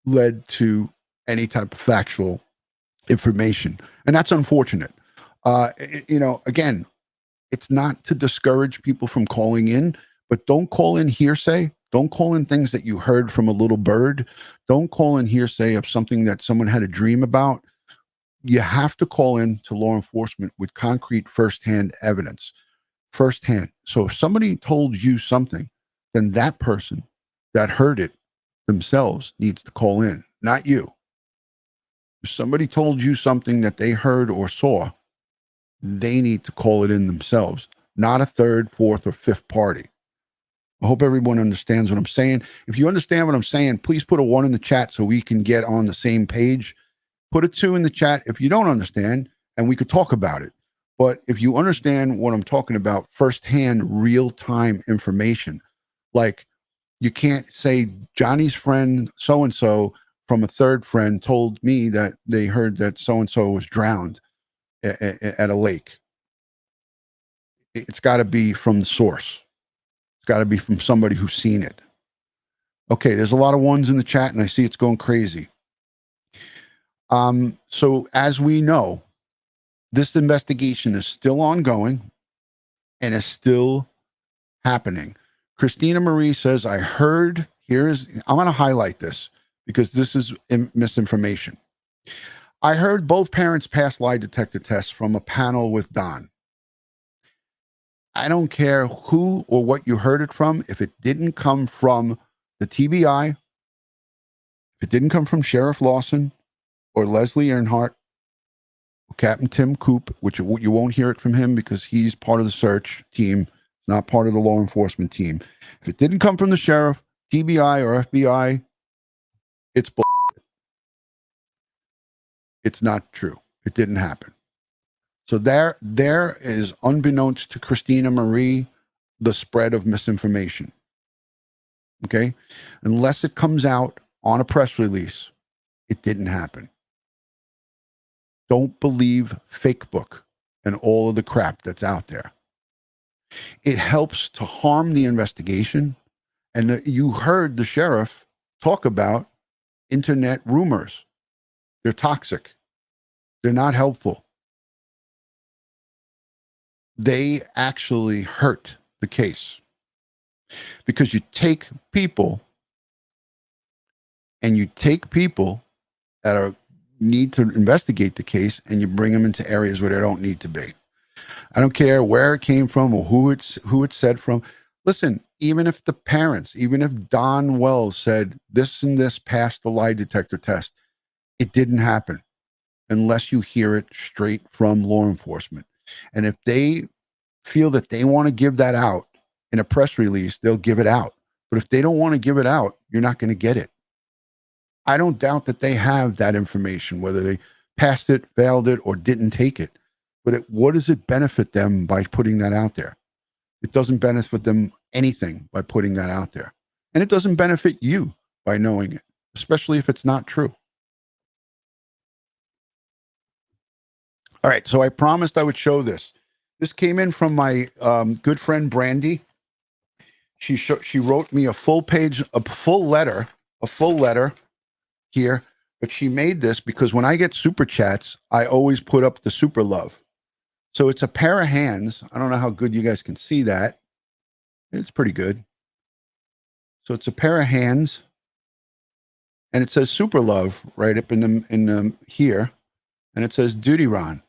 led to any type of factual information. And that's unfortunate. Again, it's not to discourage people from calling in, but don't call in hearsay. Don't call in things that you heard from a little bird. Don't call in hearsay of something that someone had a dream about. You have to call in to law enforcement with concrete firsthand evidence. Firsthand. So if somebody told you something, then that person that heard it themselves needs to call in, not you. If somebody told you something that they heard or saw, they need to call it in themselves, not a third, fourth, or fifth party. I hope everyone understands what I'm saying. If you understand what I'm saying, please put a 1 in the chat so we can get on the same page. Put a 2 in the chat if you don't understand, and we could talk about it. But if you understand what I'm talking about, firsthand, real-time information, like you can't say Johnny's friend so-and-so from a third friend told me that they heard that so-and-so was drowned at a lake. It's got to be from the source. It's got to be from somebody who's seen it. Okay, there's a lot of 1s in the chat, and I see it's going crazy. So as we know, this investigation is still ongoing and is still happening. Christina Marie says, I heard, I'm going to highlight this because this is misinformation. I heard both parents pass lie detector tests from a panel with Don. I don't care who or what you heard it from. If it didn't come from the TBI, if it didn't come from Sheriff Lawson or Leslie Earnhardt or Captain Tim Coop, which you won't hear it from him because he's part of the search team, not part of the law enforcement team. If it didn't come from the sheriff, TBI, or FBI, it's bull. It's not true. It didn't happen. So there is, unbeknownst to Christina Marie, the spread of misinformation. Okay? Unless it comes out on a press release, it didn't happen. Don't believe fake book and all of the crap that's out there. It helps to harm the investigation. And you heard the sheriff talk about internet rumors. They're toxic. They're not helpful. they actually hurt the case, because you take people that are need to investigate the case and you bring them into areas where they don't need to be. I don't care where it came from or who it's said from. Listen, even if the parents, even if Don Wells said this and this passed the lie detector test, it didn't happen unless you hear it straight from law enforcement. And if they feel that they want to give that out in a press release, they'll give it out. But if they don't want to give it out, you're not going to get it. I don't doubt that they have that information, whether they passed it, failed it, or didn't take it. But what does it benefit them by putting that out there? It doesn't benefit them anything by putting that out there. And it doesn't benefit you by knowing it, especially if it's not true. All right, so I promised I would show this. This came in from my good friend Brandy. She wrote me a full letter here, but she made this because when I get super chats, I always put up the super love. So it's a pair of hands. I don't know how good you guys can see that. It's pretty good. So it's a pair of hands, and it says super love right up in here, and it says DutyRon.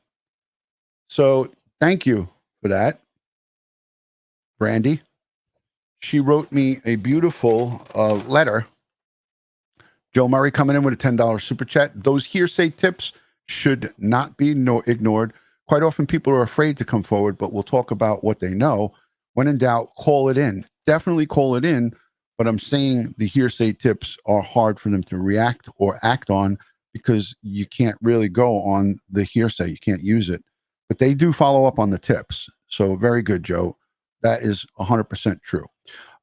So thank you for that, Brandy. She wrote me a beautiful letter. Joe Murray coming in with a $10 super chat. Those hearsay tips should not be ignored. Quite often people are afraid to come forward, but we'll talk about what they know. When in doubt, call it in. Definitely call it in, but I'm saying the hearsay tips are hard for them to react or act on because you can't really go on the hearsay. You can't use it. But they do follow up on the tips. So very good, Joe. That is 100% true.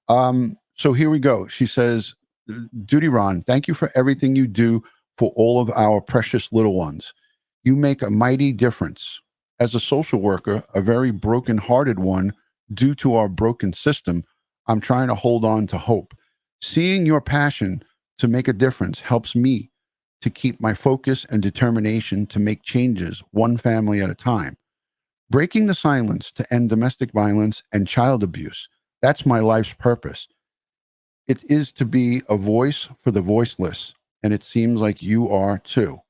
So here we go. She says, DutyRon, thank you for everything you do for all of our precious little ones. You make a mighty difference. As a social worker, a very broken-hearted one, due to our broken system, I'm trying to hold on to hope. Seeing your passion to make a difference helps me to keep my focus and determination to make changes one family at a time. Breaking the silence to end domestic violence and child abuse. That's my life's purpose. It is to be a voice for the voiceless, and it seems like you are too.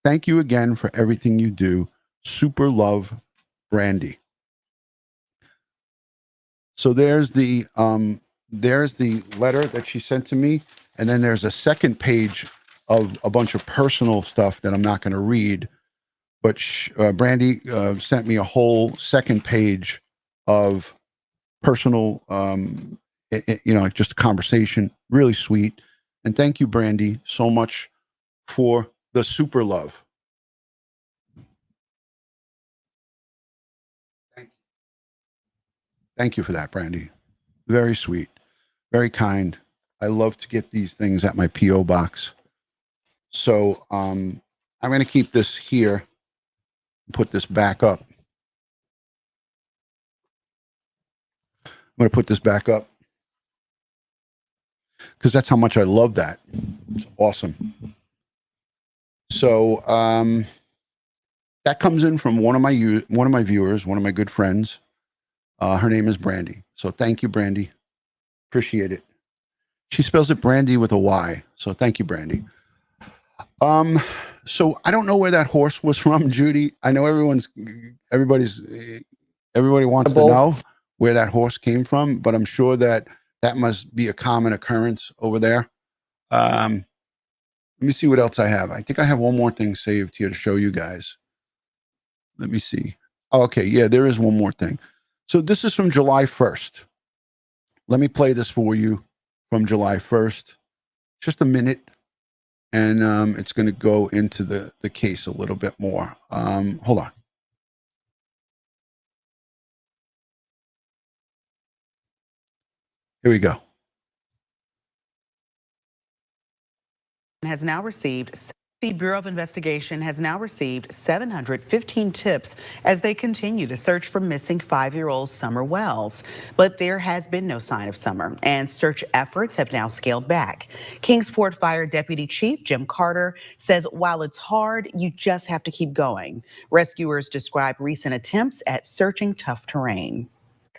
Thank you again for everything you do. Super love, Brandy. So there's the letter that she sent to me, and then there's a second page of a bunch of personal stuff that I'm not going to read. But Brandy sent me a whole second page of personal, just a conversation. Really sweet. And thank you, Brandy, so much for the super love. Thank you for that, Brandy. Very sweet, very kind. I love to get these things at my P.O. box. So I'm going to keep this here, put this back up. I'm going to put this back up because that's how much I love that. It's awesome. So that comes in from one of my viewers, one of my good friends. Her name is Brandy. So thank you, Brandy. Appreciate it. She spells it Brandy with a Y. So thank you, Brandy. So I don't know where that horse was from, Judy. I know everybody wants to know where that horse came from, but I'm sure that must be a common occurrence over there. Let me see what else I have. I think I have one more thing saved here to show you guys. Let me see. Oh, okay. Yeah, there is one more thing. So this is from July 1st. Let me play this for you from July 1st. Just a minute. And it's going to go into the case a little bit more. Hold on. Here we go. Has now received The Bureau of Investigation has now received 715 tips as they continue to search for missing 5-year-old Summer Wells. But there has been no sign of Summer, and search efforts have now scaled back. Kingsport Fire Deputy Chief Jim Carter says while it's hard, you just have to keep going. Rescuers describe recent attempts at searching tough terrain.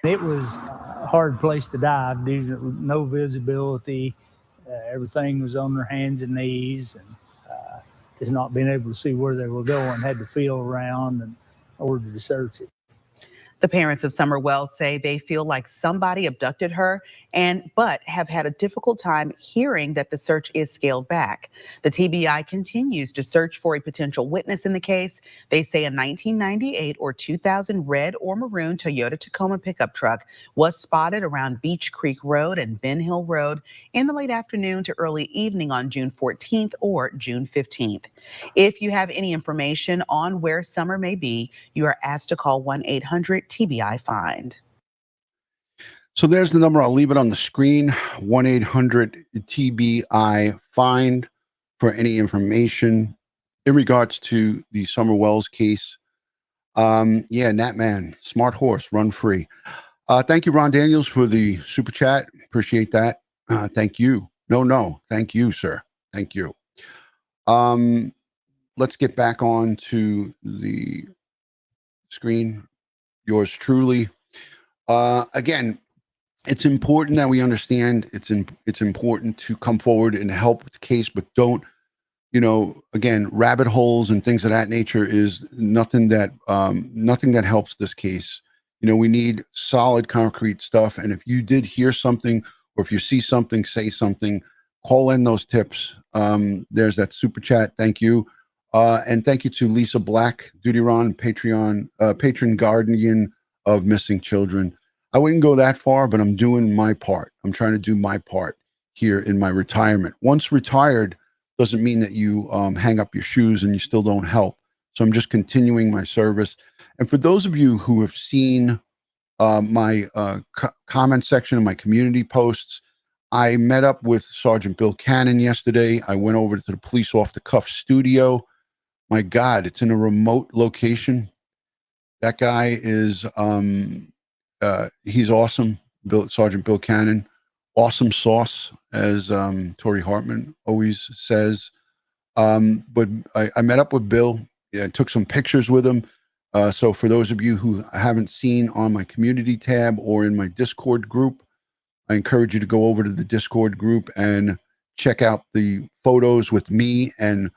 It was a hard place to dive due to no visibility. Everything was on their hands and knees, and just not being able to see where they were going, had to feel around in order to search it. The parents of Summer Wells say they feel like somebody abducted her but have had a difficult time hearing that the search is scaled back. The TBI continues to search for a potential witness in the case. They say a 1998 or 2000 red or maroon Toyota Tacoma pickup truck was spotted around Beach Creek Road and Ben Hill Road in the late afternoon to early evening on June 14th or June 15th. If you have any information on where Summer may be, you are asked to call 1-800-TBI-FIND. So there's the number. I'll leave it on the screen, 1-800-TBI-FIND for any information in regards to the Summer Wells case. Yeah, Natman, smart horse, run free. Thank you, Ron Daniels, for the super chat. Appreciate that. Thank you. No, thank you, sir. Thank you. Let's get back on to the screen. Yours truly. Again, it's important that we understand it's important to come forward and help with the case, but don't, again, rabbit holes and things of that nature is nothing that helps this case. We need solid, concrete stuff. And if you did hear something, or if you see something, say something, call in those tips. There's that super chat. Thank you. And thank you to Lisa Black, DutyRon, patron guardian of missing children. I wouldn't go that far, but I'm doing my part. I'm trying to do my part here in my retirement. Once retired doesn't mean that you hang up your shoes and you still don't help. So I'm just continuing my service. And for those of you who have seen my comment section of my community posts, I met up with Sergeant Bill Cannon yesterday. I went over to the police off the cuff studio. My God, it's in a remote location. That guy is, he's awesome. Sergeant Bill Cannon, awesome sauce, as Tori Hartman always says. But I met up with Bill. I took some pictures with him. So for those of you who haven't seen on my community tab or in my Discord group, I encourage you to go over to the Discord group and check out the photos with me and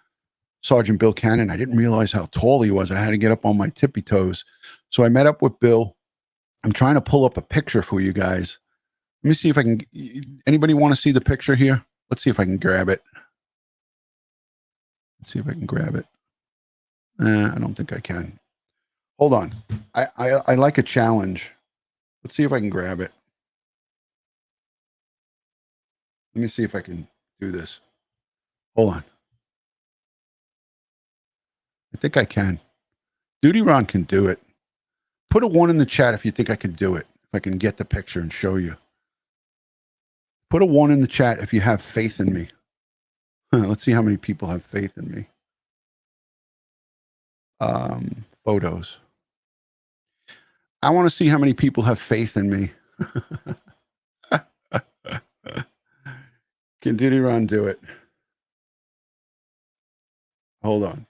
Sergeant Bill Cannon. I didn't realize how tall he was. I had to get up on my tippy toes. So I met up with Bill. I'm trying to pull up a picture for you guys. Let me see if I can. Anybody want to see the picture here? Let's see if I can grab it. Let's see if I can grab it. I don't think I can. Hold on. I like a challenge. Let's see if I can grab it. Let me see if I can do this. Hold on. I think I can. DutyRon can do it. Put a 1 in the chat if you think I can do it. If I can get the picture and show you. Put a 1 in the chat if you have faith in me. Let's see how many people have faith in me. Photos. I want to see how many people have faith in me. Can DutyRon do it? Hold on.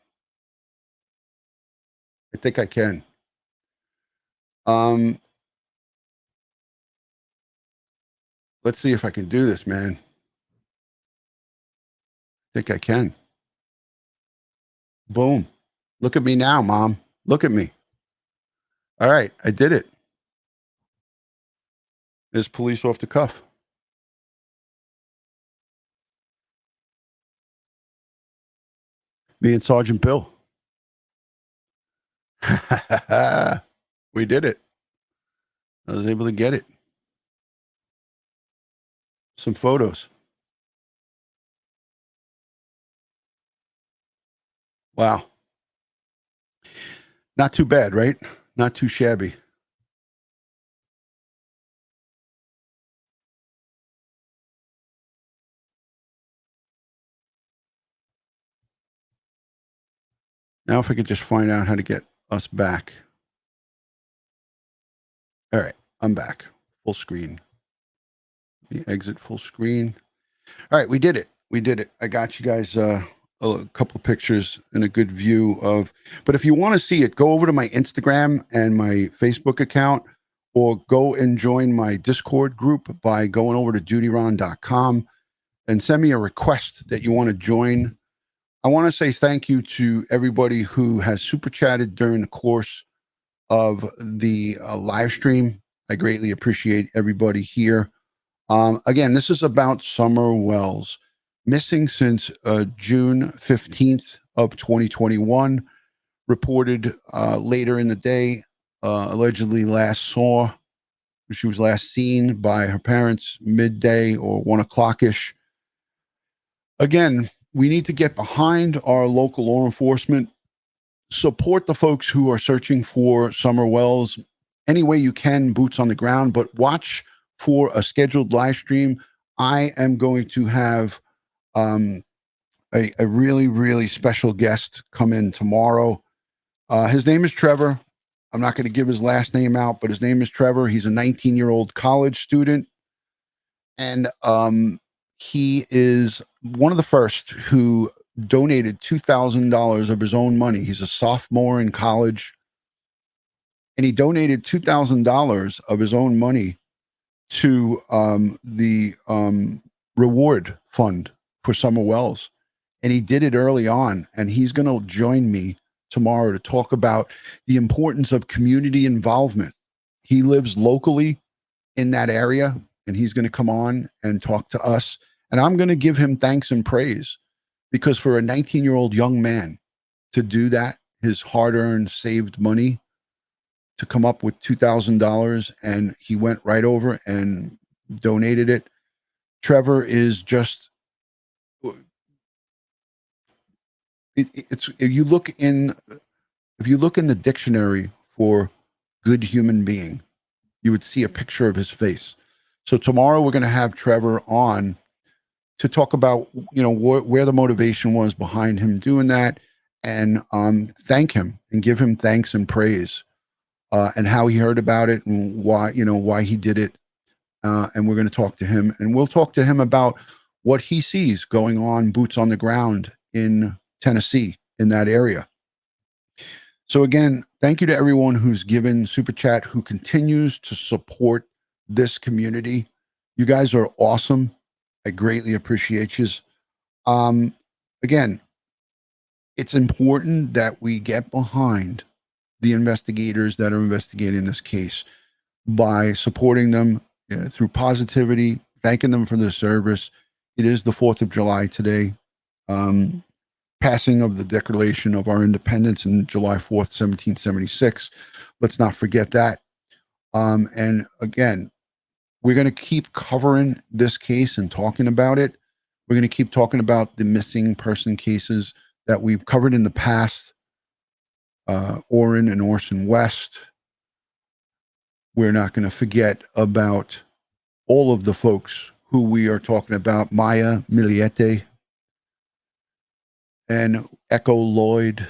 I think I can. Let's see if I can do this, man. I think I can. Boom. Look at me now, Mom. Look at me. All right, I did it. There's police off the cuff. Me and Sergeant Bill. We did it. I was able to get it. Some photos. Wow. Not too bad, right? Not too shabby. Now, if I could just find out how to get us back. All right, I'm back. Full screen. Let me exit full screen. All right, we did it. We did it. I got you guys a couple of pictures and a good view of. But if you want to see it, go over to my Instagram and my Facebook account, or go and join my Discord group by going over to DutyRon.com and send me a request that you want to join. I want to say thank you to everybody who has super chatted during the course of the live stream. I greatly appreciate everybody here. Again, this is about SummerWells, missing since June 15th of 2021, reported later in the day, allegedly she was last seen by her parents midday or 1 o'clock-ish. Again, we need to get behind our local law enforcement, support the folks who are searching for SummerWells any way you can, boots on the ground, but watch for a scheduled live stream. I am going to have a really, really special guest come in tomorrow. His name is Trevor. I'm not going to give his last name out, but his name is Trevor. He's a 19-year-old college student. And he is one of the first who donated $2,000 of his own money. He's a sophomore in college. And he donated $2,000 of his own money to the reward fund for SummerWells. And he did it early on. And he's going to join me tomorrow to talk about the importance of community involvement. He lives locally in that area, and he's going to come on and talk to us. And I'm going to give him thanks and praise, because for a 19-year-old young man to do that, his hard-earned, saved money, to come up with $2,000, and he went right over and donated it. Trevor is just, it's if you look in the dictionary for good human being, you would see a picture of his face. So tomorrow we're going to have Trevor on to talk about, where the motivation was behind him doing that, and thank him and give him thanks and praise, and how he heard about it and why he did it. And we're going to talk to him, and we'll talk to him about what he sees going on, boots on the ground in Tennessee, in that area. So again, thank you to everyone who's given Super Chat, who continues to support this community. You guys are awesome. I greatly appreciate you. Again, it's important that we get behind the investigators that are investigating this case by supporting them through positivity, thanking them for their service. It is the 4th of July today. Passing of the Declaration of our Independence on July 4th, 1776. Let's not forget that. And again, we're going to keep covering this case and talking about it. We're going to keep talking about the missing person cases that we've covered in the past. Orrin and Orson West. We're not going to forget about all of the folks who we are talking about. Maya Miliete and Echo Lloyd.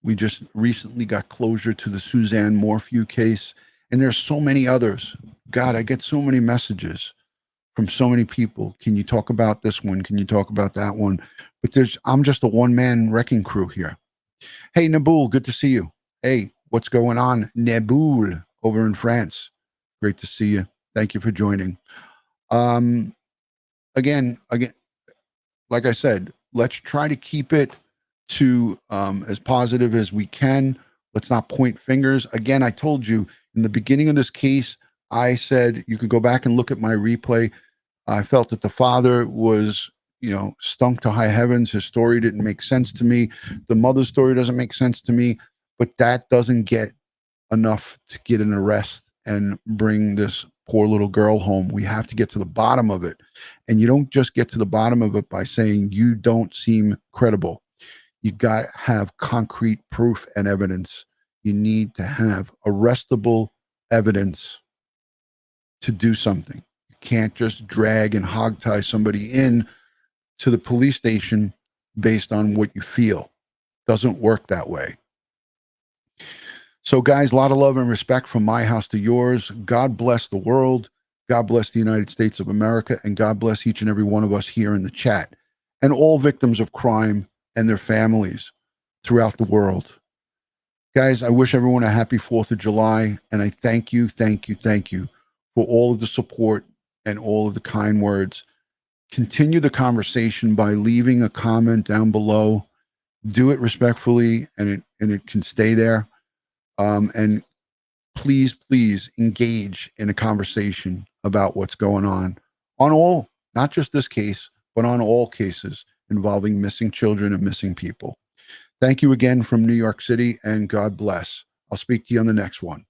We just recently got closure to the Suzanne Morphew case. And there's so many others. God, I get so many messages from so many people. Can you talk about this one? Can you talk about that one? But I'm just a one-man wrecking crew here. Hey, Naboul, good to see you. Hey, what's going on? Naboul over in France. Great to see you. Thank you for joining. Again, like I said, let's try to keep it to as positive as we can. Let's not point fingers. Again, I told you in the beginning of this case, I said you could go back and look at my replay. I felt that the father was, stunk to high heavens. His story didn't make sense to me. The mother's story doesn't make sense to me, but that doesn't get enough to get an arrest and bring this poor little girl home. We have to get to the bottom of it. And you don't just get to the bottom of it by saying you don't seem credible. You got to have concrete proof and evidence. You need to have arrestable evidence to do something. You can't just drag and hogtie somebody in to the police station based on what you feel. Doesn't work that way. So, guys, a lot of love and respect from my house to yours. God bless the world. God bless the United States of America. And God bless each and every one of us here in the chat and all victims of crime and their families throughout the world. Guys, I wish everyone a happy 4th of July. And I thank you for all of the support and all of the kind words. Continue the conversation by leaving a comment down below. Do it respectfully, and it can stay there. And please engage in a conversation about what's going on all, not just this case, but on all cases involving missing children and missing people. Thank you again from New York City, and God bless. I'll speak to you on the next one.